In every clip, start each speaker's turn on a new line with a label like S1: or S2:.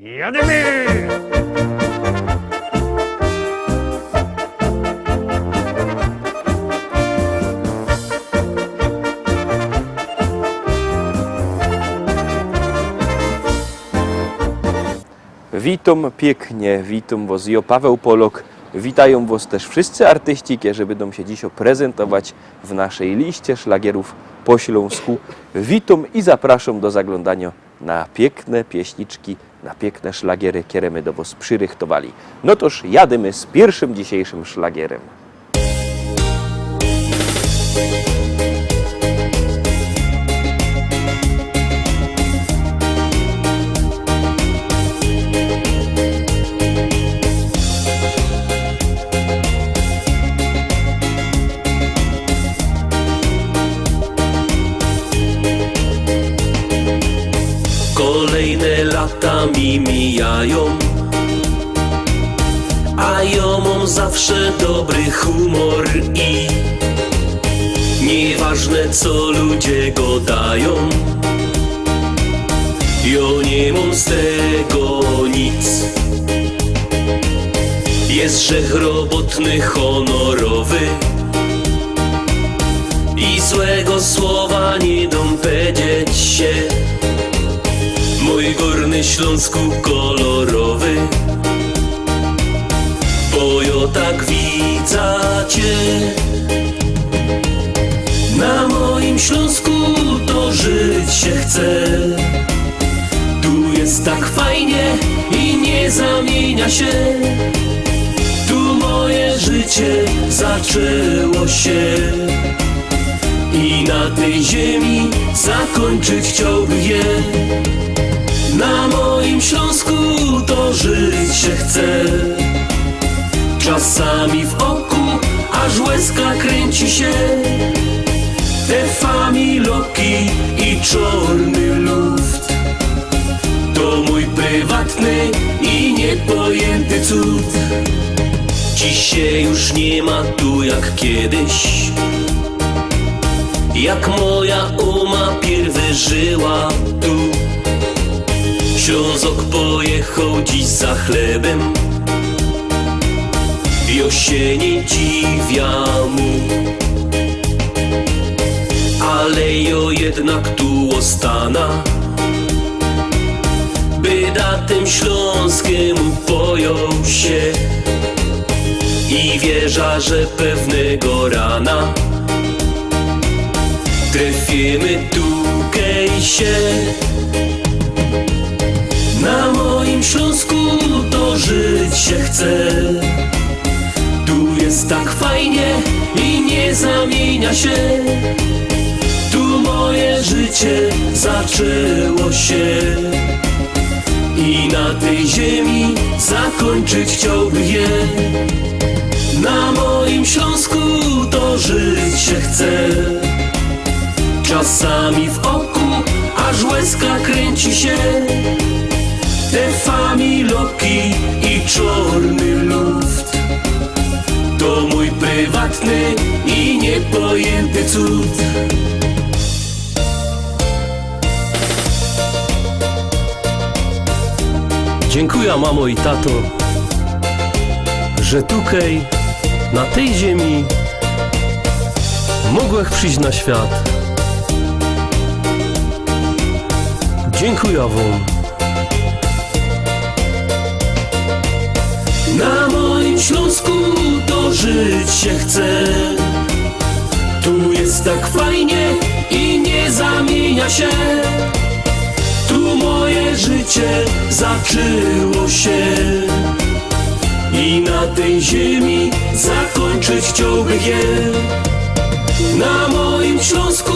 S1: Jademy!
S2: Witam pięknie, witam was ja, Paweł Polok. Witają was też wszyscy artyści, którzy będą się dziś prezentować w naszej liście szlagierów po śląsku. Witam i zapraszam do zaglądania na piękne pieśniczki, na piękne szlagiery, które my do was przyrychtowali. No toż jadymy z pierwszym dzisiejszym szlagierem.
S3: Kolejne lata mi mijają, a ja mam zawsze dobry humor i nieważne co ludzie gadają, ja nie mam z tego nic. Jest grzech robotny, honorowy i złego słowa nie dam powiedzieć się. Mój górny Śląsku kolorowy, bo ja tak widzę cię. Na moim Śląsku to żyć się chce. Tu jest tak fajnie i nie zamienia się. Tu moje życie zaczęło się i na tej ziemi zakończyć chciałbym je. Na moim Śląsku to żyć się chce. Czasami w oku aż łezka kręci się. Te familoki i czarny luft to mój prywatny i niepojęty cud. Dziś się już nie ma tu jak kiedyś, jak moja uma pierwy żyła tu. Ślązok pojechał dziś za chlebem, ja się nie dziwię mu, ale ja jednak tu ostana, by da tym Śląskiemu pojął się i wierza, że pewnego rana trafimy tukej się. Na moim Śląsku to żyć się chce. Tu jest tak fajnie i nie zamienia się. Tu moje życie zaczęło się i na tej ziemi zakończyć chciałbym je. Na moim Śląsku to żyć się chce. Czasami w oku aż łezka kręci się. Te familoki i czarny luft to mój prywatny i niepojęty cud. Dziękuję mamo i tato, że tukej na tej ziemi mogłech przyjść na świat. Dziękuję wam. Na moim Śląsku to żyć się chce. Tu jest tak fajnie i nie zamienia się. Tu moje życie zaczęło się i na tej ziemi zakończyć chciałbym je. Na moim Śląsku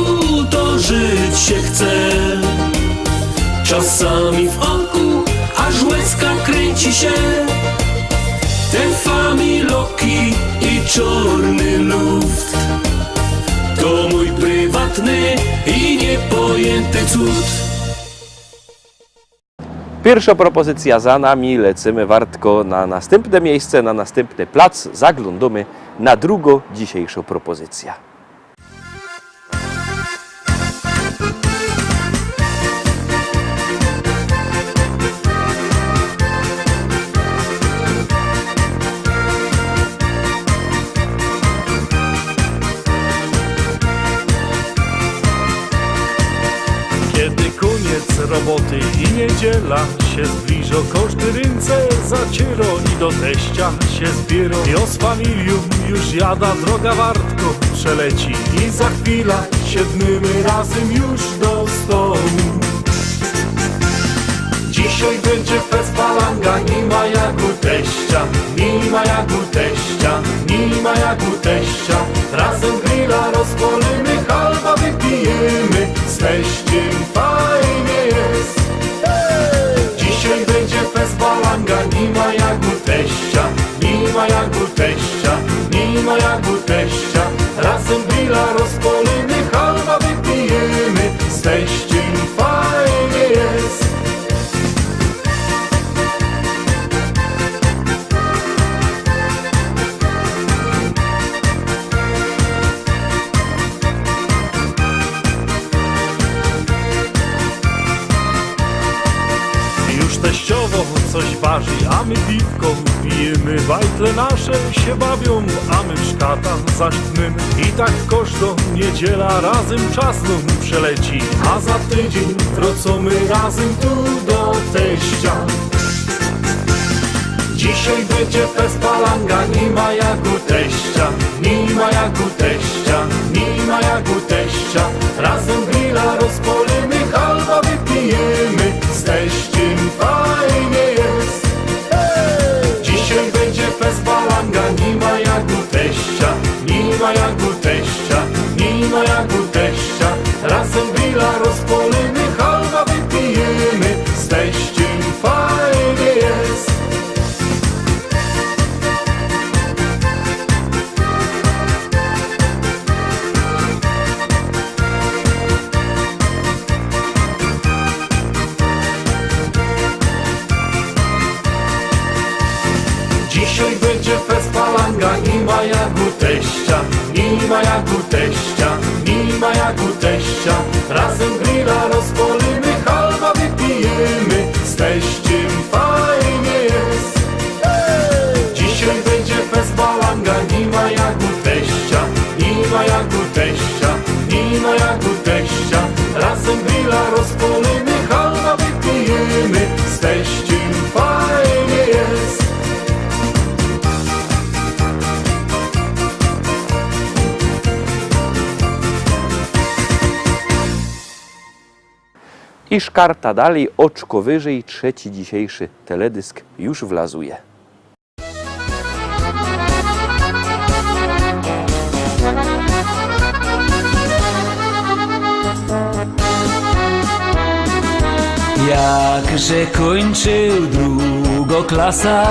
S3: to żyć się chce. Czasami w oku aż łezka kręci się. Te familoki i czarny luft to mój prywatny i niepojęty cud.
S2: Pierwsza propozycja za nami, lecimy wartko na następne miejsce, na następny plac. Zaglądamy na drugą dzisiejszą propozycję.
S1: niedziela się zbliżo, każdy ręce zaciero i do teścia się zbiero. Jo z familią już jada, droga wartko przeleci i za chwilę siedmimy razem już do stołu. Dzisiaj będzie fest balanga, nie ma jak u teścia, nie ma jak u teścia, nie ma jak u teścia. Razem grilla rozpalimy, halba wypijemy, z teściem fajnie jest. Dzisiaj będzie fest balanga, nie ma jak u teścia, nie ma jak u teścia, nie ma jak u teścia. Razem grilla rozpalimy, halba wypijemy, z teściem fajnie jest. Teściowo coś waży, a my piwko pijemy. Bajtle nasze się bawią, a my w szkata zaśpnymy. I tak każdą niedziela razem czas nam przeleci, a za tydzień wrócimy razem tu do teścia. Dzisiaj będzie fest balanga, nie ma jak u teścia, nie ma jak u teścia, nie ma jak u teścia. Razem grilla rozpalimy, halba wypijemy, z teściem fajnie jest. Dzisiaj będzie fest balanga, nie ma jak u teścia, nie ma jak u teścia, nie ma jak u teścia. Razem grilla rozpalimy, halba wypijemy, z teściem fajnie jest. Dzisiaj będzie fest balanga, nie ma jak u teścia, nie ma jak u teścia, nie ma jak u teścia. Razem grilla rozpalimy, halba wypijemy, z teściem fajnie jest. Dzisiaj będzie fest balanga, nie ma jak u teścia, nie ma jak u teścia, nie ma jak u teścia. Razem grilla rozpalimy, halba wypijemy, z teściem fajnie jest.
S2: I szkarta dalej, oczko wyżej, trzeci dzisiejszy teledysk już wlazuje.
S4: Jakże kończył drugoklasa,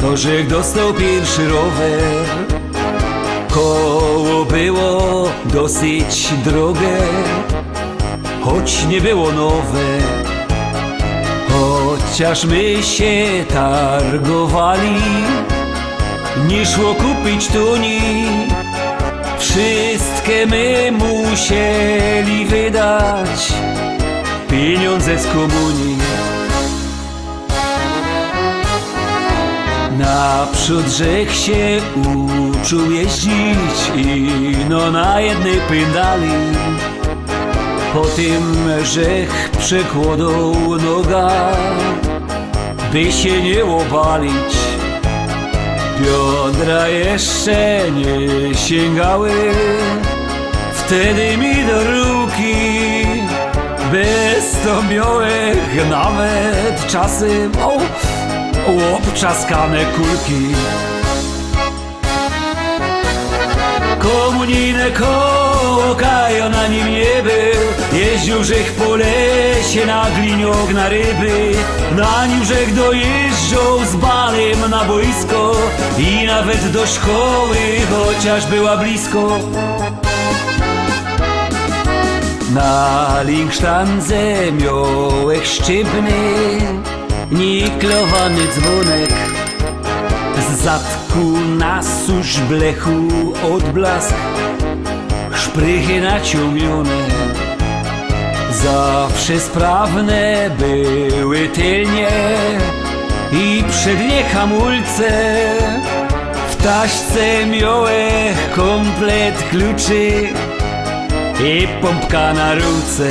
S4: to żech dostał pierwszy rower. Koło było dosyć drogie, choć nie było nowe. Chociaż my się targowali, nie szło kupić tuni. Wszystkie my musieli wydać pieniądze z komunii. Naprzód żech się uczył jeździć i no na jednej pędali. Po tym żech przekładał noga, by się nie obalić. Biodra jeszcze nie sięgały wtedy mi do ruki. Bez to miałem nawet czasem obczaskane kulki. Komunijne koło Kajo na nim nie był. Jeździł żech po lesie na gliniok na ryby. Na nim żech dojeżdżał z balem na boisko i nawet do szkoły, chociaż była blisko. Na linksztandze miałek sztywny, niklowany dzwonek. Z zadku na susz blechu odblask, szprychy naciągnione. Zawsze sprawne były tylnie i przednie hamulce. W taśce miałem komplet kluczy i pompka na ruce.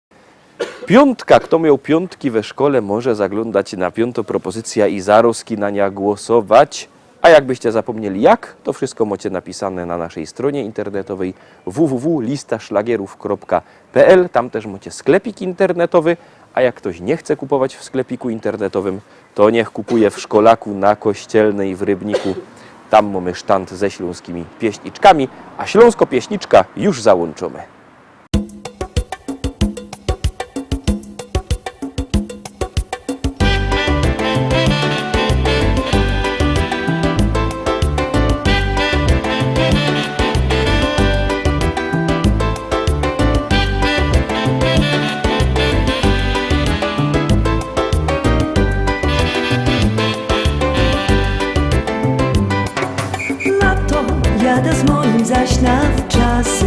S2: Piątka, kto miał piątki we szkole, może zaglądać na Piąto Propozycja i zaroski na nie głosować. A jakbyście zapomnieli jak, to wszystko macie napisane na naszej stronie internetowej www.listaszlagierów.pl. Tam też macie sklepik internetowy, a jak ktoś nie chce kupować w sklepiku internetowym, to niech kupuje w Szkolaku na Kościelnej w Rybniku. Tam mamy sztant ze śląskimi pieśniczkami, a śląsko-pieśniczka już załączamy.
S5: Jadę z moim zaś na wczasy.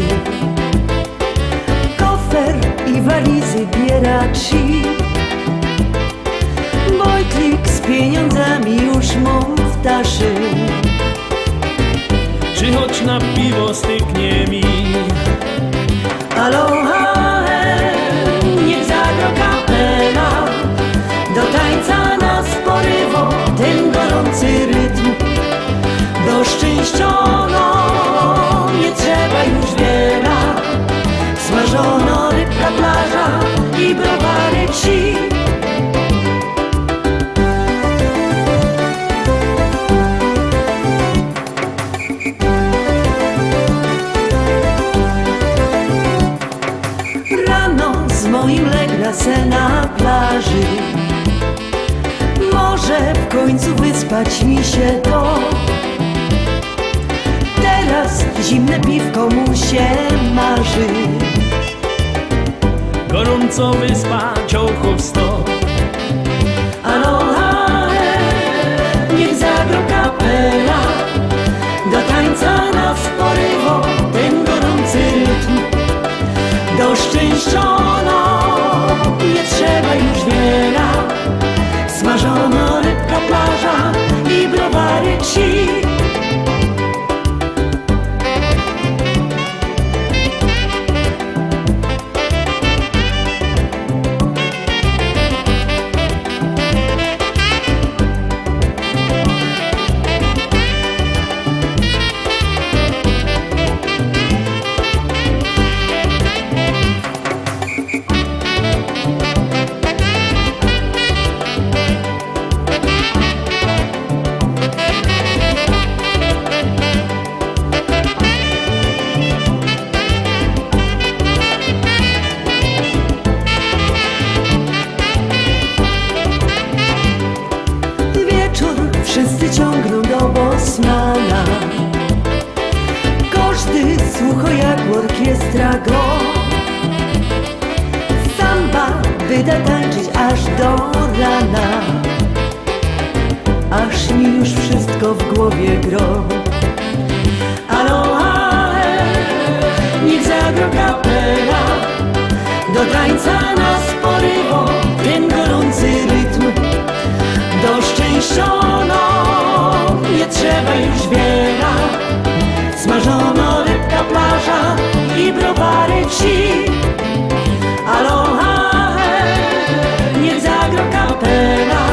S5: Kofer i walizy bieraci. Wojtlik z pieniądzami już mam w taszy.
S3: Czy choć na piwo styknie mi?
S5: Aloha, niech zagra kapela. Do tańca nas porywa ten gorący rytm. Do szczęściono nie trzeba już wiele. Smażono rybka, plaża i browary ci. Rano z moim legra se na plaży. Może w końcu wyspać mi się to. Teraz zimne piwko mu się marzy.
S3: Gorąco wyspa, ciołchów sto.
S5: Aloha, niech zagra kapela. Do tańca nas porywa ten gorący rytm. Do szczęściono nie trzeba już wiele. Smażono rybka, plaża i browary ci. Wszyscy ciągną do Bosmana. Każdy słucha jak orkiestra go. Samba wyda tańczyć aż do rana. Aż mi już wszystko w głowie gro. Aloha, niech zagra kapela. Do tańca nas porywa ten gorący rytm. Do szczęściono nie trzeba już wiele. Smażono rybka, plaża i browary ci. Aloha, niech zagra kapela.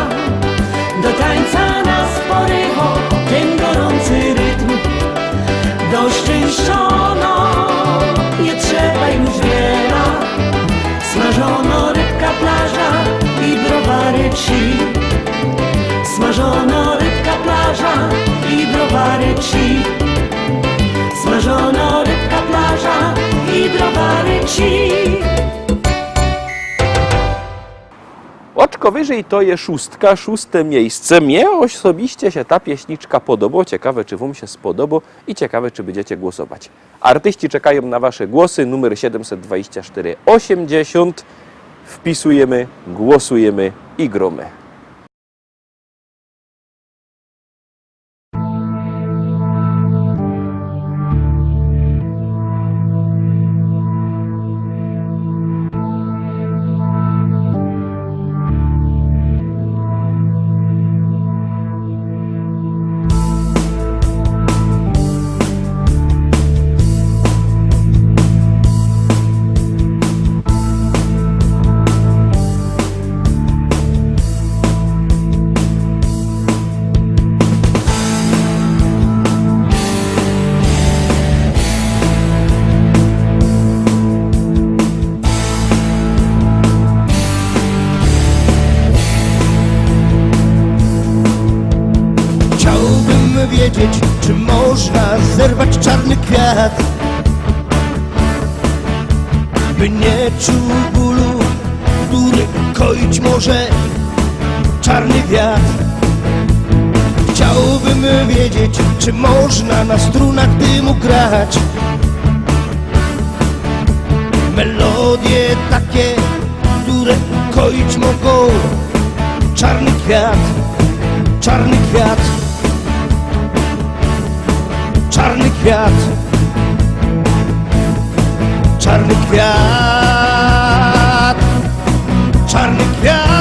S5: Do tańca nas porywa ten gorący rytm. Do szczęściono nie trzeba już wiele. Smażono rybka, plaża i browary ci. Smażono rybka, plaża i browary ci. Smażono rybka, plaża i browary ci.
S2: Oczko wyżej to jest szóstka, szóste miejsce. Mnie osobiście się ta pieśniczka podoba. Ciekawe, czy wam się spodoba i ciekawe, czy będziecie głosować. Artyści czekają na wasze głosy. Numer 724 80. Wpisujemy, głosujemy i gromy.
S6: wiedzieć, czy można zerwać czarny kwiat, by nie czuł bólu, który koić może czarny wiatr. Chciałbym wiedzieć, czy można na strunach dymu grać melodie takie, które koić mogą czarny kwiat, czarny kwiat, czarny kwiat, czarny kwiat, czarny kwiat.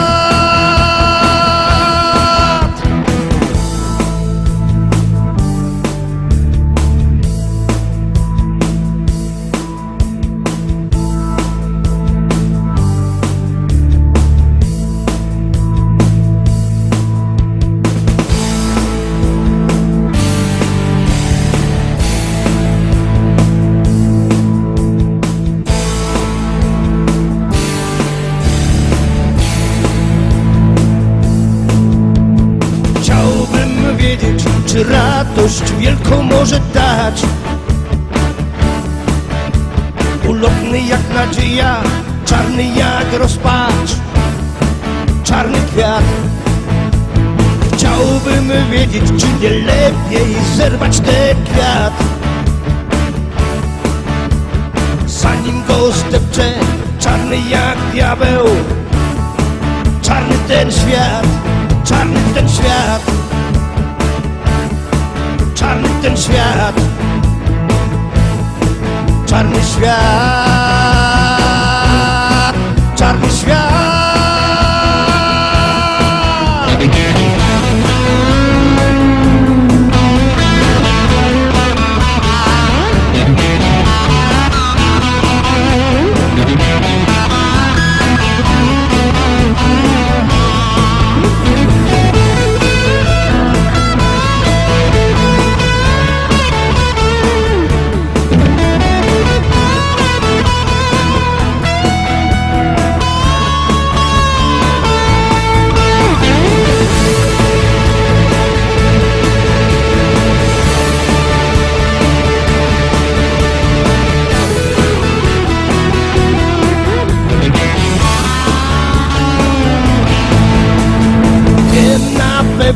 S6: Czy radość wielką może dać ulotny jak nadzieja, czarny jak rozpacz, czarny kwiat. Chciałbym wiedzieć, czy nie lepiej zerwać ten kwiat, zanim go zdepcze, czarny jak diabeł, czarny ten świat, czarny ten świat, czarny ten świat, czarny świat, czarny świat.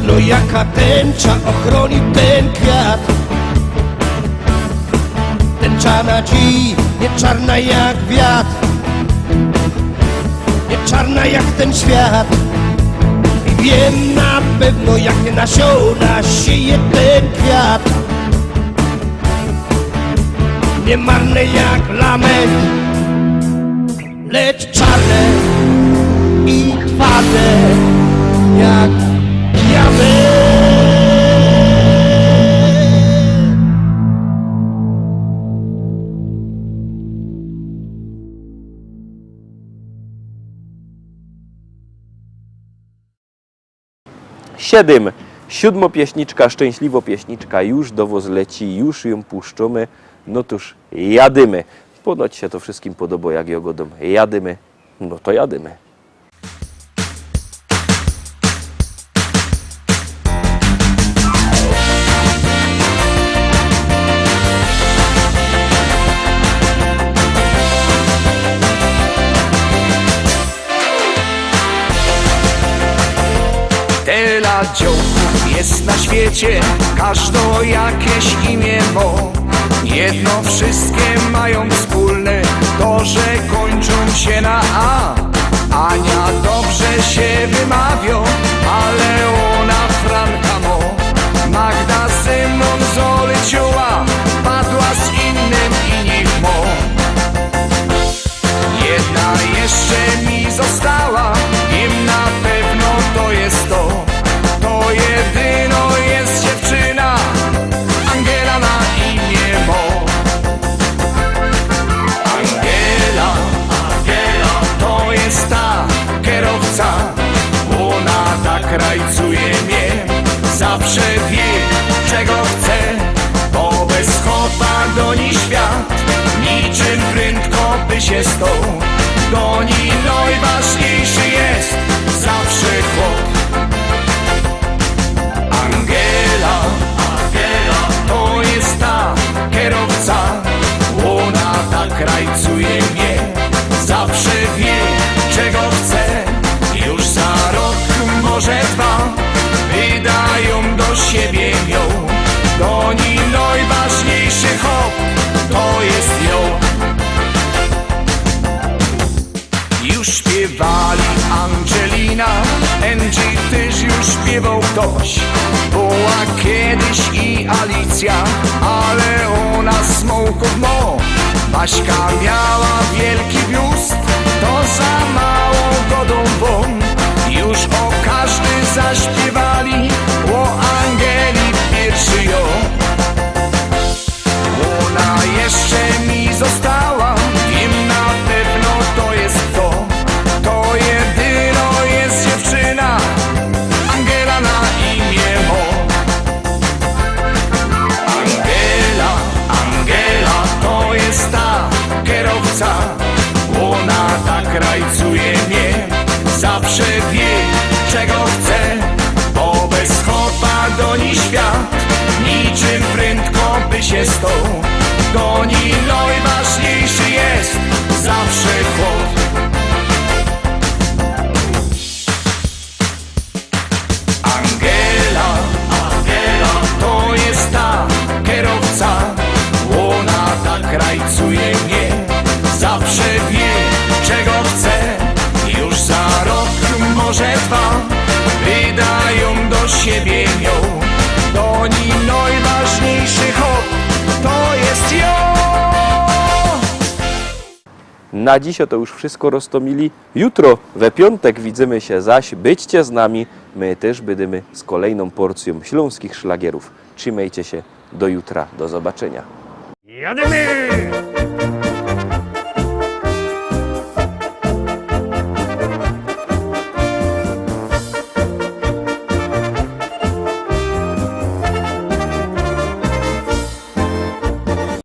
S6: No jaka tęcza ochroni ten kwiat, tęcza nadziei, nie czarna jak wiatr, nie czarna jak ten świat. I wiem na pewno, jakie nasiona sieje ten kwiat, nie marne jak lament, lecz czarne i twarde jak diament.
S2: 7. Siódmopieśniczka, szczęśliwo pieśniczka, już do was leci, już ją puszczamy, no toż jadymy. Ponoć się to wszystkim podoba, jak ją godą jadymy, no to jadymy.
S7: Tyle dziołków jest na świecie, każdo jakieś imię mo. Jedno wszystkie mają wspólne, to że kończą się na A. Ania dobrze się wymawią, ale ona Franka mo. Magda ze mną zoleciała, padła z innym i niech mo. Jedna jeszcze mi została, im na pewno to jest to. To jedyno jest dziewczyna, Angela na imię mo. Angela, Angela, to jest ta kierowca. Ona tak rajcuje mnie, zawsze wie, czego chce. Bo bez chłopa do niej świat, niczym prędko by się stał. Do niej najważniejszy jest zawsze chłop. Angela, Angela. śpiewał ktoś. Była kiedyś i Alicja, ale ona smoków mo. Baśka miała wielki biust, to za mało godą won. Już o każdy zaśpiewali, o Angeli pierwszy jo. Ona jeszcze mi została, wiem na pewno to jest to. To jedyno jest dziewczyna, Angela na imię mo. Angela, Angela, to jest ta kierowca. Ona tak rajcuje mnie, zawsze wie czego chce. Bo bez chłopa goni świat, niczym prędko by się stał. Goni najważniejszy jest zawsze chłop. Angela, Angela, to jest ta kierowca. Ona tak rajcuje mnie, zawsze wie czego chce. Już za rok, może dwa, wydają do siebie ją. Do niej najważniejszy hop, to jest ją.
S2: Na dziś to już wszystko roztomili. Jutro, we piątek, widzimy się zaś. Byćcie z nami. My też będziemy z kolejną porcją śląskich szlagierów. Trzymajcie się. Do jutra. Do zobaczenia.
S1: Jadymy!